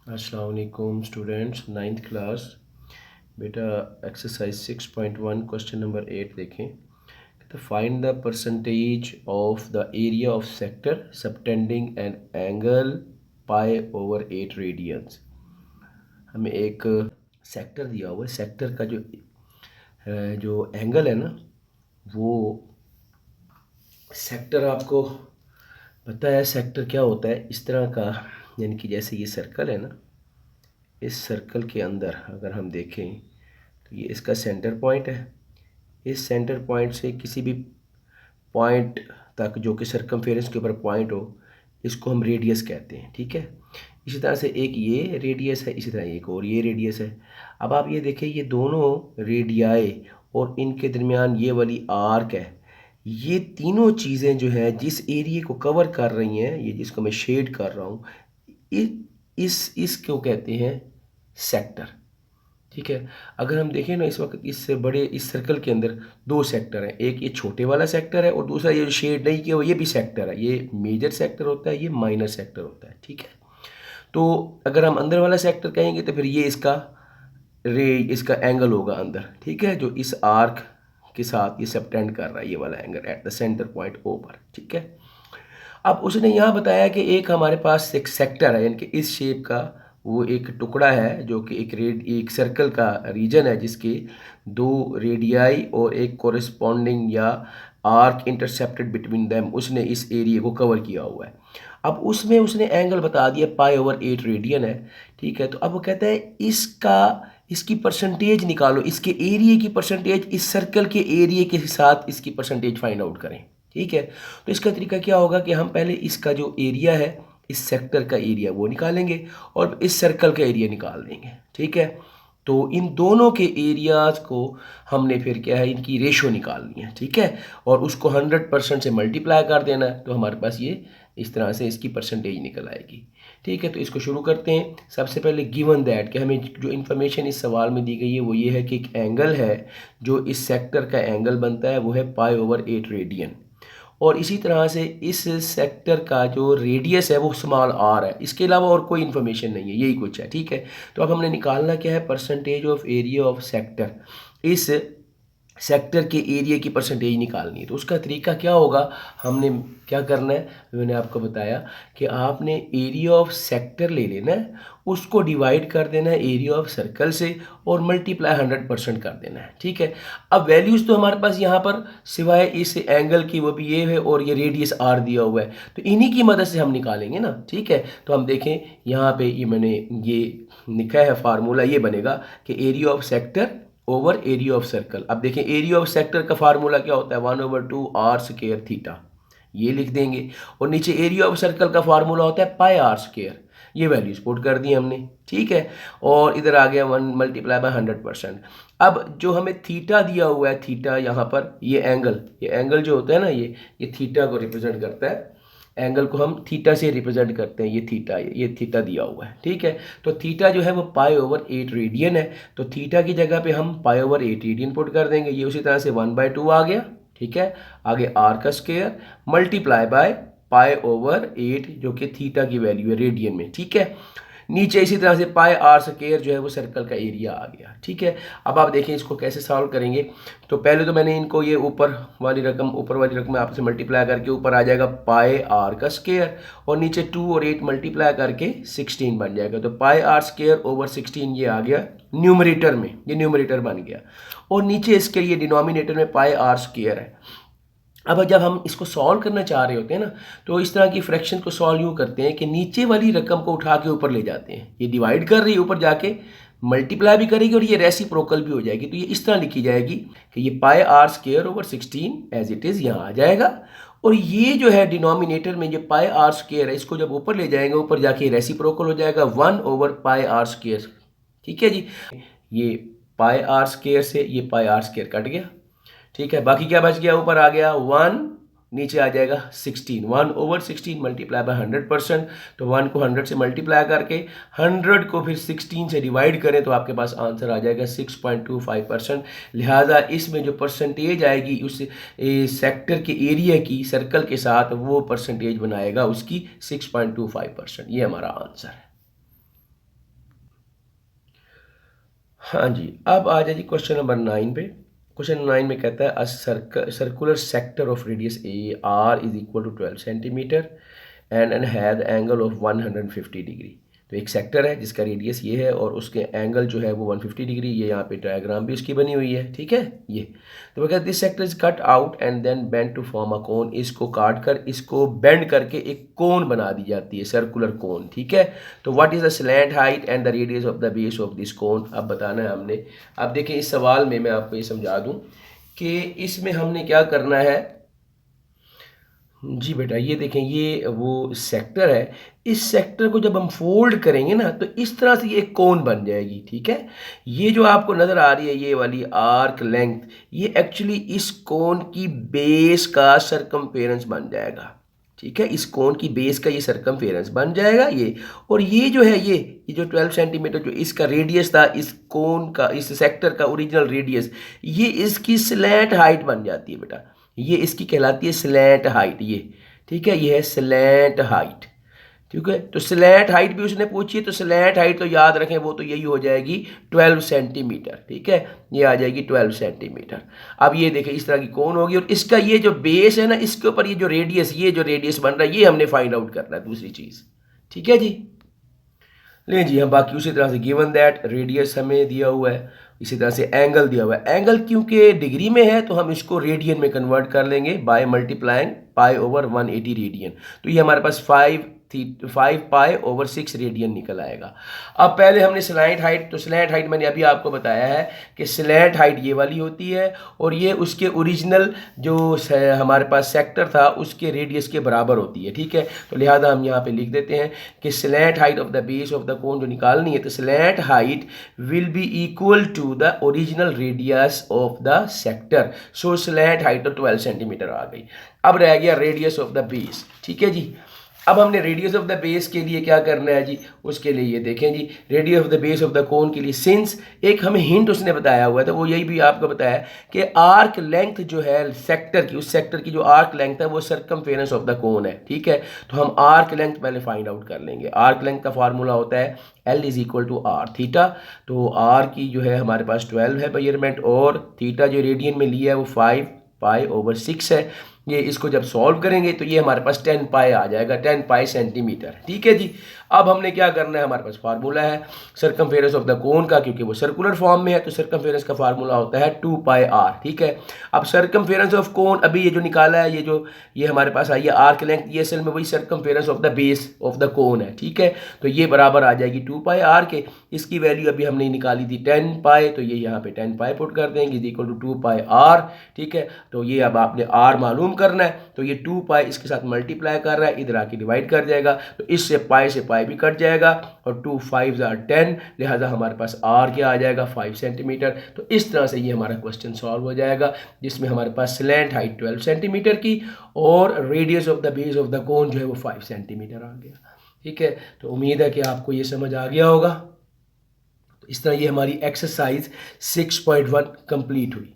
अस्सलाम वालेकुम students, ninth class. बेटा एक्सरसाइज 6.1 क्वेश्चन नंबर 8 देखें। तो find the percentage of the area of sector subtending an angle pi over 8 radians. हमें एक सेक्टर दिया हुआ है। सेक्टर का जो एंगल है ना, वो सेक्टर आपको पता है सेक्टर क्या होता है। इस तरह का, यानी कि जैसे ये सर्कल है ना, इस सर्कल के अंदर अगर हम देखें तो ये इसका सेंटर पॉइंट है। इस सेंटर पॉइंट से किसी भी पॉइंट तक जो कि सर्कमफेरेंस के ऊपर पॉइंट हो, इसको हम रेडियस कहते हैं। ठीक है, इसी तरह से एक ये रेडियस है, इसी तरह एक और ये रेडियस है। अब आप ये देखें, ये दोनों रेडियाई और इनके दरमियान ये वाली आर्क है। ये तीनों चीज़ें जो है जिस एरिया को कवर कर रही हैं, ये जिसको मैं शेड कर रहा हूँ, इसको कहते हैं सेक्टर। ठीक है, अगर हम देखें ना, इस वक्त इससे बड़े इस सर्कल के अंदर दो सेक्टर हैं। एक ये छोटे वाला सेक्टर है और दूसरा ये जो शेड नहीं किया हुआ ये भी सेक्टर है। ये मेजर सेक्टर होता है, ये माइनर सेक्टर होता है। ठीक है, तो अगर हम अंदर वाला सेक्टर कहेंगे तो फिर ये इसका एंगल होगा अंदर। ठीक है, जो इस आर्क के साथ ये सबटेंड कर रहा है, ये वाला angle at the centre point O पर। ठीक है, अब उसने यहाँ बताया कि एक हमारे पास एक सेक्टर है, यानी कि इस शेप का वो एक टुकड़ा है जो कि एक सर्कल का रीजन है, जिसके दो रेडियाई और एक कोरिस्पॉन्डिंग या आर्क इंटरसेप्टेड बिटवीन देम, उसने इस एरिया को कवर किया हुआ है। अब उसमें उसने एंगल बता दिया पाई ओवर 8 रेडियन है। ठीक है, तो अब वो कहता है इसकी परसेंटेज निकालो, इसके एरिया की परसेंटेज इस सर्कल के एरिया के साथ इसकी परसेंटेज फाइंड आउट करें। ठीक है, तो इसका तरीका क्या होगा कि हम पहले इसका जो एरिया है, इस सेक्टर का एरिया वो निकालेंगे और इस सर्कल का एरिया निकाल देंगे। ठीक है, तो इन दोनों के एरियाज को हमने फिर क्या है, इनकी रेशो निकालनी है। ठीक है, और उसको 100% से मल्टीप्लाई कर देना है, तो हमारे पास ये इस तरह से इसकी परसेंटेज निकल आएगी। ठीक है, तो इसको शुरू करते हैं। सबसे पहले गिवन दैट कि हमें जो इन्फॉर्मेशन इस सवाल में दी गई है वो ये है कि एक एंगल है, जो इस सेक्टर का एंगल बनता है वो है पाई ओवर 8 रेडियन। और इसी तरह से इस सेक्टर का जो रेडियस है वो स्मॉल आर है। इसके अलावा और कोई इन्फॉर्मेशन नहीं है, यही कुछ है। ठीक है, तो अब हमने निकालना क्या है, percentage of area of sector. इस सेक्टर के एरिया की परसेंटेज निकालनी है। तो उसका तरीका क्या होगा, हमने क्या करना है, मैंने आपको बताया कि आपने एरिया ऑफ सेक्टर ले लेना है, उसको डिवाइड कर देना है एरिया ऑफ सर्कल से और मल्टीप्लाई 100% कर देना है। ठीक है, अब वैल्यूज़ तो हमारे पास यहाँ पर सिवाय इस एंगल की वो भी ये है और ये रेडियस आर दिया हुआ है, तो इन्हीं की मदद से हम निकालेंगे ना। ठीक है, तो हम देखें यहाँ पे ये मैंने ये लिखा है फार्मूला, ये बनेगा कि area of sector over area of circle. अब देखें एरिया ऑफ सेक्टर का फार्मूला क्या होता है, 1/2 आर स्क्वायर थीटा, ये लिख देंगे। और नीचे एरिया ऑफ सर्कल का फार्मूला होता है पाई आर स्क्वायर, ये वैल्यूज पुट कर दी हमने। ठीक है, और इधर आ गया 1 मल्टीप्लाई बाय 100%। अब जो हमें थीटा दिया हुआ है, थीटा यहाँ पर ये एंगल जो होता है ना, ये थीटा को रिप्रेजेंट करता है। एंगल को हम थीटा से रिप्रेजेंट करते हैं, ये थीटा दिया हुआ है। ठीक है, तो थीटा जो है वो पाई ओवर 8 रेडियन है, तो थीटा की जगह पे हम पाई ओवर 8 रेडियन पुट कर देंगे। ये उसी तरह से 1/2 आ गया। ठीक है, आगे आर का square multiply by pi over 8 जो कि थीटा की वैल्यू है रेडियन में। ठीक है, नीचे इसी तरह से पाई आर स्क्वायर जो है वो सर्कल का एरिया आ गया। ठीक है, अब आप देखें इसको कैसे सॉल्व करेंगे। तो पहले तो मैंने इनको ये ऊपर वाली रकम आपस में मल्टीप्लाई करके ऊपर आ जाएगा पाई आर का स्क्वायर, और नीचे 2 और 8 मल्टीप्लाई करके 16 बन जाएगा। तो पाई आर स्क्वायर ओवर 16 ये आ गया न्यूमरेटर में, ये न्यूमरेटर बन गया। और नीचे इसके लिए डिनोमिनेटर में पाई आर स्क्वायर है। अब जब हम इसको सॉल्व करना चाह रहे होते हैं ना, तो इस तरह की फ्रैक्शन को सॉल्व यूँ करते हैं कि नीचे वाली रकम को उठा के ऊपर ले जाते हैं। ये डिवाइड कर रही है, ऊपर जाके मल्टीप्लाई भी करेगी और ये रेसिप्रोकल भी हो जाएगी। तो ये इस तरह लिखी जाएगी कि ये pi R square over 16 as it is यहाँ आ जाएगा। और ये जो है डिनोमिनेटर में जो पाई आर स्क्वायर है, इसको जब ऊपर ले जाएंगे, ऊपर जाके रेसिप्रोकल हो जाएगा 1 ओवर पाई आर स्क्वायर। ठीक है जी, ये पाई आर स्क्वायर से ये पाई आर स्क्वायर कट गया। ठीक है, बाकी क्या बच गया, ऊपर आ गया 1, नीचे आ जाएगा 16। 1 ओवर 16 मल्टीप्लाई बाय 100%। तो 1 को 100 से मल्टीप्लाई करके 100 को फिर 16 से डिवाइड करें तो आपके पास आंसर आ जाएगा 6.25%। लिहाजा इसमें जो परसेंटेज आएगी उस सेक्टर के एरिया की सर्कल के साथ, वो परसेंटेज बनाएगा उसकी 6.25%। ये हमारा आंसर है। हाँ जी, अब आ जाए जी क्वेश्चन नंबर 9 पे। क्वेश्चन 9 में कहता है circular sector of radius a R is equal to 12 centimetre and has angle of 150 degree. तो एक सेक्टर है जिसका रेडियस ये है और उसके एंगल जो है वो 150 डिग्री, ये यहाँ पे डायग्राम भी उसकी बनी हुई है, ठीक है। ये तो कहते this sector is cut out and then bend to form a cone. इसको काट कर इसको बेंड करके एक कोन बना दी जाती है, सर्कुलर कोन, ठीक है। तो what is the slant height and the radius of the base of this cone, अब बताना है हमने। अब देखिए इस सवाल में मैं आपको ये समझा दूं कि इसमें हमने क्या करना है। जी बेटा, ये देखें, ये वो सेक्टर है। इस सेक्टर को जब हम फोल्ड करेंगे ना तो इस तरह से ये एक कोन बन जाएगी, ठीक है। ये जो आपको नज़र आ रही है ये वाली आर्क लेंथ, ये एक्चुअली इस कोन की बेस का सरकमफेरेंस बन जाएगा, ठीक है। इस कोन की बेस का ये सरकमफेरेंस बन जाएगा ये। और ये जो है ये जो 12 सेंटीमीटर जो इसका रेडियस था, इस कोन का, इस सेक्टर का ओरिजिनल रेडियस, ये इसकी स्लैंट हाइट बन जाती है बेटा। ये इसकी कहलाती है स्लैंट हाइट, ये ठीक है, ये है स्लैंट हाइट, ठीक है। तो स्लैंट हाइट भी उसने पूछी है, तो स्लैंट हाइट तो याद रखें वो तो यही हो जाएगी 12 सेंटीमीटर, ठीक है। ये आ जाएगी 12 सेंटीमीटर। अब ये देखें इस तरह की कौन होगी और इसका ये जो बेस है ना, इसके ऊपर ये जो रेडियस बन रहा है, ये हमने फाइंड आउट करना है, दूसरी चीज़, ठीक है जी। लें जी, हम बाकी उसी तरह से गिवन दैट रेडियस हमें दिया हुआ है, इसी तरह से एंगल दिया हुआ है। एंगल क्योंकि डिग्री में है तो हम इसको रेडियन में कन्वर्ट कर लेंगे by multiplying pi over 180 radian. तो ये हमारे पास 5 पाई ओवर 6 रेडियन निकल आएगा। अब पहले हमने स्लैंट हाइट, तो स्लैंट हाइट मैंने अभी आपको बताया है कि स्लैंट हाइट ये वाली होती है और ये उसके ओरिजिनल जो हमारे पास सेक्टर था उसके रेडियस के बराबर होती है, ठीक है। तो लिहाजा हम यहाँ पे लिख देते हैं कि slant height of the base of the cone जो निकालनी है, तो slant height will be equal to the original radius of the sector. So slant height तो 12 सेंटीमीटर आ गई। अब रह गया रेडियस ऑफ द बेस, ठीक है जी। अब हमने रेडियस ऑफ द बेस के लिए क्या करना है जी, उसके लिए ये देखें जी, radius of the base of the cone के लिए सिंस एक हमें हिंट उसने बताया हुआ था, वो यही भी आपको बताया कि आर्क लेंथ जो है सेक्टर की, उस सेक्टर की जो आर्क लेंथ है वो सरकमफेरेंस ऑफ द कोन है, ठीक है। तो हम आर्क लेंथ पहले फाइंड आउट कर लेंगे। आर्क लेंथ का फार्मूला होता है L is equal to R theta. तो आर की जो है हमारे पास 12 है मेजरमेंट और थीटा जो रेडियन में लिया है वो 5 पाई ओवर 6 है। ये इसको जब सॉल्व करेंगे तो ये हमारे पास 10 पाई आ जाएगा, 10 पाई सेंटीमीटर, ठीक है जी। अब हमने क्या करना है, हमारे पास फार्मूला है सरकमफेरेंस ऑफ द कोन का, क्योंकि वो सर्कुलर फॉर्म में है तो सरकमफेरेंस का फार्मूला होता है 2 पाई आर, ठीक है। अब सरकमफेरेंस ऑफ कोन अभी ये जो निकाला है, ये हमारे पास आई है आर्क लेंथ, ये असल में वही circumference of the base of the कोन है, ठीक है। तो ये बराबर आ जाएगी 2 पाई आर के। इसकी वैल्यू अभी हमने निकाली थी 10 पाई, तो ये यहाँ पे 10 पाई पुट कर देंगे is equal to 2 pi R, ठीक है। तो ये अब आपने आर मालूम करना है, तो ये 2 पाई इसके साथ मल्टीप्लाई कर रहा है, इधर आके डिवाइड कर जाएगा, तो इससे पाई से पाई भी कट जाएगा और 2 5 are 10, लिहाजा हमारे पास आर क्या आ जाएगा 5 सेंटीमीटर। तो इस तरह से ये हमारा क्वेश्चन सॉल्व हो जाएगा, जिसमें हमारे पास स्लैंट हाइट 12 सेंटीमीटर की और radius of the base of the cone जो है वो 5 सेंटीमीटर आ गया, ठीक है। तो उम्मीद है कि आपको ये समझ आ गया होगा। तो इस तरह ये हमारी एक्सरसाइज 6.1 कंप्लीट हुई।